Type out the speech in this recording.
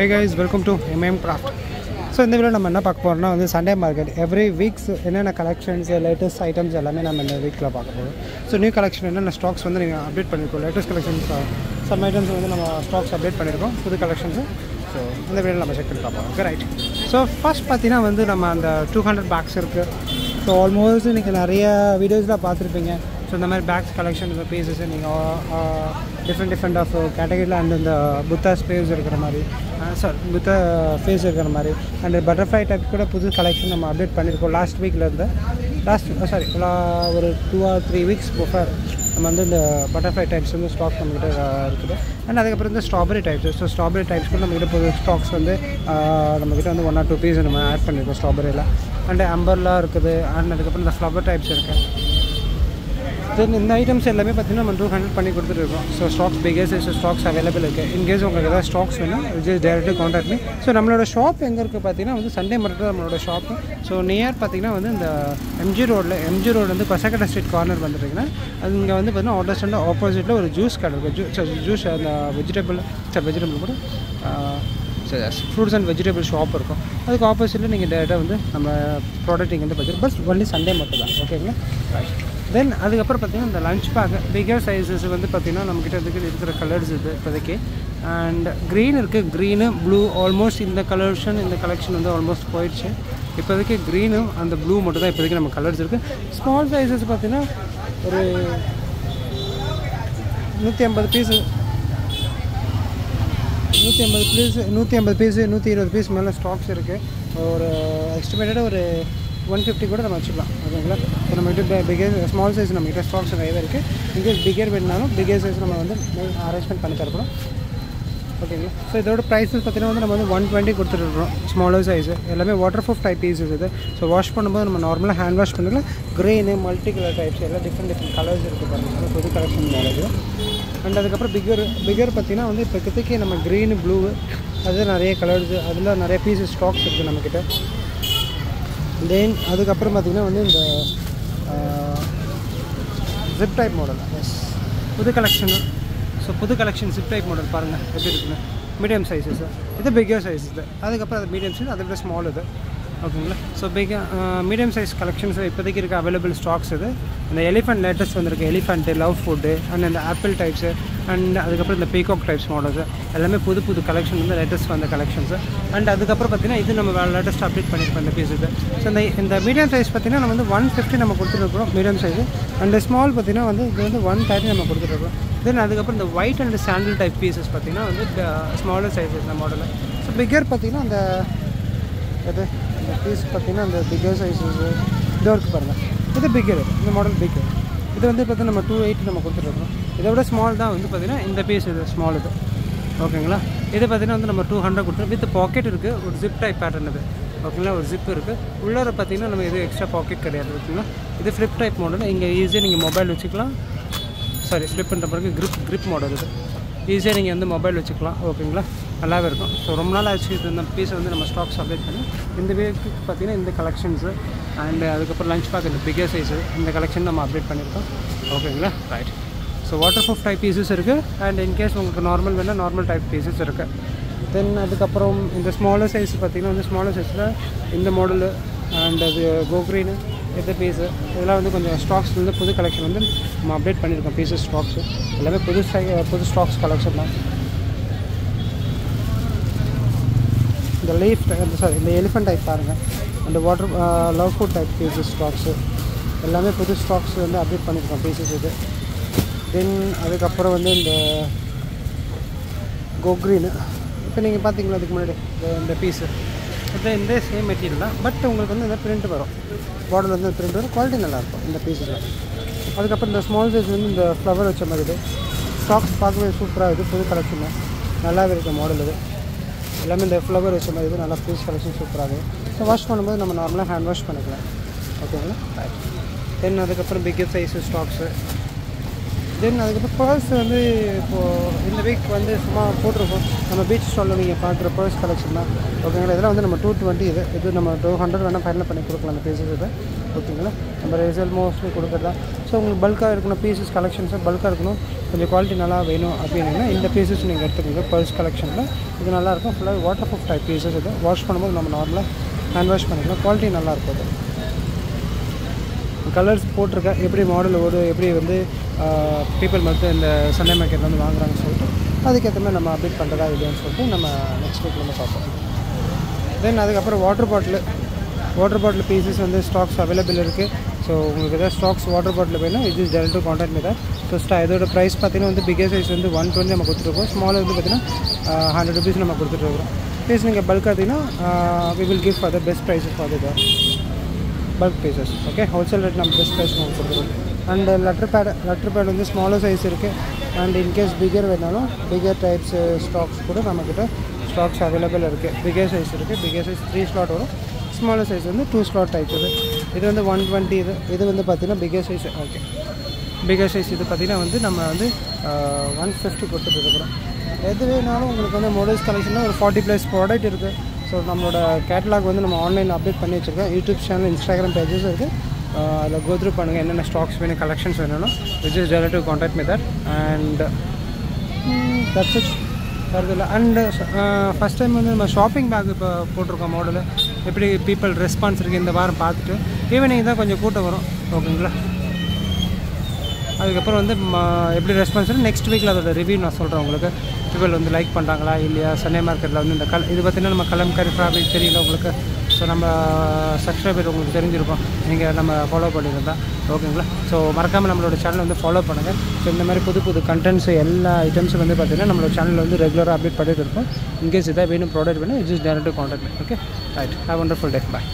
Hey guys, welcome to Craft. So in the video நம்ம என்ன பார்க்க போறோம்னா வந்து Sunday market every weeks என்னென்ன collections latest items எல்லாமே நம்ம இந்த வீக்ல பார்க்க போறோம். So new collection என்னென்ன stocks வந்து நீங்க அப்டேட் பண்ணிருக்கோம். latest collections some items வந்து நம்ம stocks அப்டேட் பண்ணிருக்கோம். புது collections. So இந்த வீடியோல நம்ம செக் பண்ணி பார்ப்போம். Okay right. So first பாத்தீனா வந்து நம்ம அந்த 200 bags இருக்கு. So almost நீங்க நிறைய வீடியோஸ்ல பார்த்திருப்பீங்க. So இந்த மாதிரி bags collection இந்த pieces நீங்க different of category and இந்த Buddha space இருக்கிற மாதிரி Buddha face இருக்கிற மாதிரி and butterfly type கூட புது collection நம்ம அப்டேட் பண்ணிருக்கோம் last weekல இருந்து ஒரு 2 or 3 weeks before நம்ம வந்து இந்த butterfly types வந்து ஸ்டாக் நம்மகிட்ட இருக்குது and அதுக்கப்புறம் இந்த strawberry types so strawberry types கூட நம்மகிட்ட புது ஸ்டாக்ஸ் வந்து நம்மகிட்ட வந்து 1 or 2 pieces நம்ம ஆட் பண்ணிருக்கோம் strawberryல and umbrella இருக்குது and அதுக்கப்புறம் இந்த flower types இருக்கு then இந்த ஐட்டம்ஸ் எல்லாமே பார்த்தீங்கன்னா நம்ம 200 பண்ணி கொடுத்துருக்கோம் so stocks figure size stocks available இருக்குது இன்கேஸ் உங்களுக்கு ஏதாவது ஸ்டாக்ஸ் வேணும் ஜஸ்ட் டைரெக்டாக கான்டாக்ட் பண்ணி ஸோ நம்மளோட ஷாப் எங்கே இருக்குது பார்த்தீங்கன்னா வந்து சண்டே மார்க்கெட் நம்மளோட ஷாப்பு ஸோ நியர் பார்த்தீங்கன்னா வந்து இந்த எம்ஜி ரோடு வந்து கொசக்கடை ஸ்ட்ரீட் கார்னர் வந்துட்டிங்கன்னா அது இங்கே வந்து பார்த்தீங்கன்னா ஆட்டோ ஸ்டாண்ட் ஆப்போசிட்டில் ஒரு ஜூஸ் கடை இருக்குது ஜூஸ் அந்த வெஜிடபிள் கூட ஃப்ரூட்ஸ் அண்ட் வெஜிடபிள் ஷாப் இருக்கும் அதுக்கு ஆப்போசிட்டில் நீங்கள் டேரெக்டாக வந்து நம்ம ப்ராடக்ட் இங்கே வந்து பார்த்துருக்கோம் பஸ் ஒன்லி சண்டே மட்டும் தான் ஓகேங்களா தென் அதுக்கப்புறம் பார்த்திங்கன்னா இந்த லஞ்ச் பேக் பிகர் சைஸஸ் வந்து பார்த்திங்கன்னா நம்மக்கிட்ட இருக்கிற கலர்ஸ் இது இப்போதைக்கு அண்ட் க்ரீன் இருக்குது க்ரீனு ப்ளூ ஆல்மோஸ்ட் இந்த கலெக்ஷன் வந்து ஆல்மோஸ்ட் போயிடுச்சு இப்போதைக்கு க்ரீனும் அந்த ப்ளூ மட்டும் தான் இப்போதைக்கு நம்ம கலர்ஸ் இருக்குது ஸ்மால் சைஸஸ் பார்த்திங்கன்னா ஒரு 150 பீஸு 120 பீஸ் மேலே ஸ்டாக்ஸ் இருக்குது ஒரு எஸ்டிமேட்டடாக ஒரு 150 கூட நம்ம வச்சுக்கலாம் ஓகேங்களா ஸோ நம்மகிட்ட பிகர் ஸ்மால் சைஸ் நம்மகிட்ட ஸ்டாக்ஸ் நிறையவே இருக்குது இன்கேஸ் பிகர் வேணுனாலும் பிகர் சைஸ் நம்ம வந்து அரேஞ்ச்மெண்ட் பண்ணி தரப்போம் ஓகேங்களா ஸோ இதோட ப்ரைஸஸ் பார்த்தீங்கன்னா வந்து நம்ம வந்து 120 கொடுத்துட்ருக்கோம் ஸ்மாலர் சைஸு எல்லாமே வாட்டர் ப்ரூஃப் டைப் பீஸஸ் இது ஸோ வாஷ் பண்ணும்போது நம்ம நார்மலாக ஹேண்ட் வாஷ் பண்ணிக்கலாம் க்ரீனு மல்டி கலர் டைப்ஸ் எல்லாம் டிஃப்ரெண்ட் கலர்ஸ் இருக்குது பாருங்கள் புது கலெக்ஷன் மேலே அண்ட் அதுக்கப்புறம் பிகர் பார்த்திங்கன்னா வந்து இப்போதைக்கு நம்ம க்ரீனு ப்ளூ அது நிறைய கலர்ஸு அதில் நிறைய பீஸஸ் ஸ்டாக்ஸ் இருக்குது நம்மக்கிட்ட தென் அதுக்கப்புறம் பார்த்திங்கன்னா வந்து இந்த ஜிப் டைப் மாடல் எஸ் புது கலெக்ஷன் ஜிப் டைப் மாடல் பாருங்கள் எப்படி இருக்குன்னு மீடியம் சைஸஸ் இது பிகர் சைஸ் இது அதுக்கப்புறம் அது மீடியம் சைஸ் அதை விட ஸ்மால் இது ஓகேங்களா ஸோ மீடியம் சைஸ் கலெக்ஷன்ஸ் இப்போதைக்கு இருக்க அவைலபிள் ஸ்டாக்ஸ் இது இந்த எலிஃபண்ட் லேட்டஸ்ட் வந்திருக்கு எலிஃபண்ட்டு லவ் ஃபுட்டு அண்ட் இந்த ஆப்பிள் டைப்ஸு அண்ட் அதுக்கப்புறம் இந்த பீகாக் டைப்ஸ் மாடல்ஸு எல்லாமே புது கலெக்ஷன் வந்து லேட்டஸ்ட் வந்த கலெக்ஷன்ஸு அண்ட் அதுக்கப்புறம் பார்த்திங்கன்னா இது நம்ம லேட்டஸ்ட் அப்டேட் பண்ணியிருக்கோம் இந்த பீஸ் இது ஸோ இந்த மீடியம் சைஸ் பார்த்திங்கன்னா நம்ம வந்து 150 நம்ம கொடுத்துருக்கோம் மீடியம் சைஸு அண்ட் ஸ்மால் பார்த்திங்கன்னா வந்து இது வந்து 130 நம்ம கொடுத்துருக்கோம் தென் அதுக்கப்புறம் இந்த white and sandal type pieces பார்த்திங்கன்னா வந்து ஸ்மாலர் சைஸஸ் இந்த மாடலில் ஸோ பிகர் பார்த்திங்கன்னா அந்த இது இந்த பீஸ் பார்த்திங்கன்னா அந்த பிகர் சைஸஸ் இதோ இருக்குது பாருங்கள் இது பிகர் இந்த மாடல் பிகர் இது வந்து பார்த்திங்கன்னா நம்ம 280 நம்ம கொடுத்துருக்கோம் இதை விட ஸ்மால் தான் வந்து பார்த்திங்கன்னா இந்த பீஸ் இது ஸ்மால் இது ஓகேங்களா இது பார்த்திங்கன்னா வந்து நம்ம 200 கொடுத்துருவோம் வித் பாக்கெட் இருக்குது ஒரு ஜிப் டைப் பேட்டர்ன் இது ஓகேங்களா ஒரு ஜிப் இருக்குது உள்ளார பார்த்திங்கன்னா நம்ம இது எக்ஸ்ட்ரா பாக்கெட் கிடையாது ஓகேங்களா இது ஃப்ளிப் டைப் மாடல் இங்கே ஈஸியாக நீங்கள் மொபைல் வச்சுக்கலாம் ஃப்ளிப் பண்ணுற பிறகு grip மாடல் இது ஈஸியாக நீங்கள் வந்து மொபைல் வச்சுக்கலாம் ஓகேங்களா நல்லாவே இருக்கும் ஸோ ரொம்ப நாள் ஆச்சு இது இந்த பீஸை வந்து நம்ம ஸ்டாக்ஸ் அப்டேட் பண்ணி இந்த வீக்கு பார்த்திங்கன்னா இந்த கலெக்ஷன்ஸு அண்ட் அதுக்கப்புறம் லஞ்ச் பேக் இந்த பிகர் சைஸு இந்த கலெக்ஷன் நம்ம அப்டேட் பண்ணியிருக்கோம் ஓகேங்களா right so water proof type pieces இருக்குது அண்ட் இன்கேஸ் உங்களுக்கு நார்மல் வேணால் நார்மல் டைப் பீஸஸ் இருக்குது தென் அதுக்கப்புறம் இந்த ஸ்மாலர் சைஸ் பார்த்திங்கன்னா வந்து ஸ்மாலர் சைஸில் இந்த மாடலு அண்ட் அது கோக்ரீனு இந்த பீஸு இதெல்லாம் வந்து கொஞ்சம் ஸ்டாக்ஸ் வந்து புது கலெக்ஷன் வந்து நம்ம அப்டேட் பண்ணியிருக்கோம் பீஸஸ் ஸ்டாக்ஸு எல்லாமே புது ஸ்டாக்ஸ் கலெக்ஷன் தான் இந்த எலிஃபண்ட் டைப் பாருங்கள் அந்த water love food type pieces stocks எல்லாமே புது ஸ்டாக்ஸ் வந்து அப்டேட் பண்ணியிருக்கோம் பீஸஸ் இது தென் அதுக்கப்புறம் வந்து இந்த கோக்ரீனு இப்போ நீங்கள் பார்த்தீங்களா அதுக்கு முன்னாடி இந்த பீஸு இந்த சேம் மெட்டீரியல் தான் பட் உங்களுக்கு வந்து இந்த பிரிண்ட் வரும் பார்டர் வந்து பிரிண்ட் வரும் குவாலிட்டி நல்லாயிருக்கும் இந்த பீஸில் அதுக்கப்புறம் இந்த ஸ்மால் சைஸ் வந்து இந்த ஃப்ளவர் வச்ச மாதிரி இது ஸ்டாக்ஸ் பார்க்கவே சூப்பராக இருக்குது புது கலெக்ஷன் நல்லாவே இருக்குது மாடல் இது எல்லாமே இந்த ஃப்ளவர் வச்ச மாதிரி இது நல்லா பீஸ் கலெக்ஷன் சூப்பராக இருக்குது ஸோ வாஷ் பண்ணும்போது நம்ம நார்மலாக ஹேண்ட் வாஷ் பண்ணிக்கலாம் ஓகேங்களா தென் அதுக்கப்புறம் பிக்கர் சைஸு ஸ்டாக்ஸு தென் அதுக்கப்புறம் பர்ஸ் வந்து இப்போது இந்த வீக் வந்து சும்மா போட்டிருக்கோம் நம்ம பீச் ஸ்டாலில் நீங்கள் பார்க்குற பர்ஸ் கலெக்ஷன் தான் ஓகேங்களா இதெல்லாம் வந்து நம்ம 220 இது நம்ம 200 வேணால் ஃபைனல் பண்ணி கொடுக்கலாம் அந்த பீஸஸ் இது ஓகேங்களா. நம்ம ரேசல் மோஸ்ட்லி கொடுக்குறதா. ஸோ உங்களுக்கு பல்காக இருக்கணும் பீசஸ் கலெக்ஷன்ஸாக பல்காக இருக்கணும், கொஞ்சம் குவாலிட்டி நல்லா வேணும் அப்படின்னா இந்த பீசஸ் நீங்கள் எடுத்துக்கோங்க. பர்ஸ் கலெக்ஷனில் இது நல்லாயிருக்கும். ஃபுல்லாக வாட்டர் ப்ரூஃப் டைப் பீசஸ். இது வாஷ் பண்ணும்போது நம்ம நார்மலாக ஹேண்ட் வாஷ் பண்ணிக்கலாம். குவாலிட்டி நல்லாயிருக்கும். அது கலர்ஸ் போட்டிருக்கேன், எப்படி மாடல் எப்படி வந்து பீப்புள் மட்டும் இந்த சண்டே மார்க்கெட்டில் வந்து வாங்குறாங்கன்னு சொல்லிட்டு அதுக்கேற்ற மாதிரி நம்ம அப்டேட் பண்ணுறதா இல்லையான்னு சொல்லிட்டு நம்ம நெக்ஸ்ட் வீக்கில் வந்து பார்ப்போம். தென் அதுக்கப்புறம் வாட்டர் பாட்டில் பீசஸ் வந்து ஸ்டாக்ஸ் அவைலபிள் இருக்குது. ஸோ உங்களுக்கு எதாவது ஸ்டாக்ஸ் வாட்டர் பாட்டில் வேணும், இது is direct to contact me that. So இதோட ப்ரைஸ் பார்த்தீங்கன்னா வந்து பிகர் சைஸ் வந்து 120 நம்ம கொடுத்துருக்கோம். ஸ்மால் வந்து பார்த்தீங்கன்னா 100 rupees நம்ம கொடுத்துட்ருக்கோம். ப்ளீஸ் நீங்கள் பல்க் பார்த்தீங்கன்னா we will give for the best prices for the bulk pieces. Okay, wholesale rate நம்ம பெஸ்ட் ப்ரைஸ் நம்ம கொடுத்துருக்கோம். அண்ட் லெட்டர் பேட் வந்து ஸ்மாலர் சைஸ் இருக்குது. அண்ட் இன்கேஸ் பிகர் வேணாலும் பிகர் டைப்ஸ் ஸ்டாக்ஸ் கூட நம்மக்கிட்ட ஸ்டாக்ஸ் அவைலபிள் இருக்குது. பிகர் சைஸ் இருக்குது. பிகர் சைஸ் 3 slot வரும். ஸ்மாலர் சைஸ் வந்து 2 slot டைப்ஸ். இது வந்து 120. இது வந்து பார்த்திங்கன்னா figure size. Okay, figure size இது பார்த்திங்கன்னா வந்து நம்ம வந்து 150 கொடுத்துட்டு இருக்கிறோம். எது வேணாலும் உங்களுக்கு வந்து மாடல்ஸ் கலெக்ஷனில் ஒரு 40+ ப்ராடக்ட் இருக்குது. ஸோ நம்மளோட கேட்டலாக் வந்து நம்ம ஆன்லைனில் அப்டேட் பண்ணி வச்சுருக்கோம். யூடியூப் சேனல், இன்ஸ்டாகிராம் பேஜஸ் இருக்குது. அதில் கோ த்ரூ பண்ணுங்கள். என்னென்ன ஸ்டாக்ஸ் வேணும், கலெக்ஷன்ஸ் வேணும்னா which is direct to contact me that. And that's it. வருதில்ல. அண்டு ஃபஸ்ட் டைம் வந்து நம்ம ஷாப்பிங் பேக் இப்போ போட்டிருக்கோம் மாடலு. எப்படி பீப்புள் ரெஸ்பான்ஸ் இருக்குது இந்த வாரம் பார்த்துட்டு ஈவினிங் தான் கொஞ்சம் கூட்டம் வரும். ஓகேங்களா. அதுக்கப்புறம் வந்து எப்படி ரெஸ்பான்ஸ் நெக்ஸ்ட் வீக்கில் அதோட ரிவ்யூ நான் சொல்கிறேன் உங்களுக்கு. பீப்புள் வந்து லைக் பண்ணுறாங்களா இல்லையா. சண்டே மார்க்கெட்டில் வந்து இந்த இது பார்த்திங்கன்னா நம்ம கலம்காரி ஃபேப்ரிக் தெரியல உங்களுக்கு. ஸோ நம்ம சப்ஸ்கிரைபர் உங்களுக்கு தெரிஞ்சிருக்கோம், நீங்கள் நம்ம ஃபாலோ பண்ணியிருந்தா. ஓகேங்களா. ஸோ மறக்காமல் நம்மளோட சேனலை வந்து ஃபாலோ பண்ணுங்கள். ஸோ இந்த மாதிரி புது கண்டென்ட்ஸ் எல்லா ஐட்டம்ஸும் வந்து பார்த்திங்கன்னா நம்மளோட சேனலில் வந்து ரெகுலராக அப்டேட் பண்ணிட்டு இருக்கோம். இன்கேஸ் இதாக வேணும் ப்ராடக்ட் வேணும், it is direct to contact. Okay, right. Have wonderful day. Bye.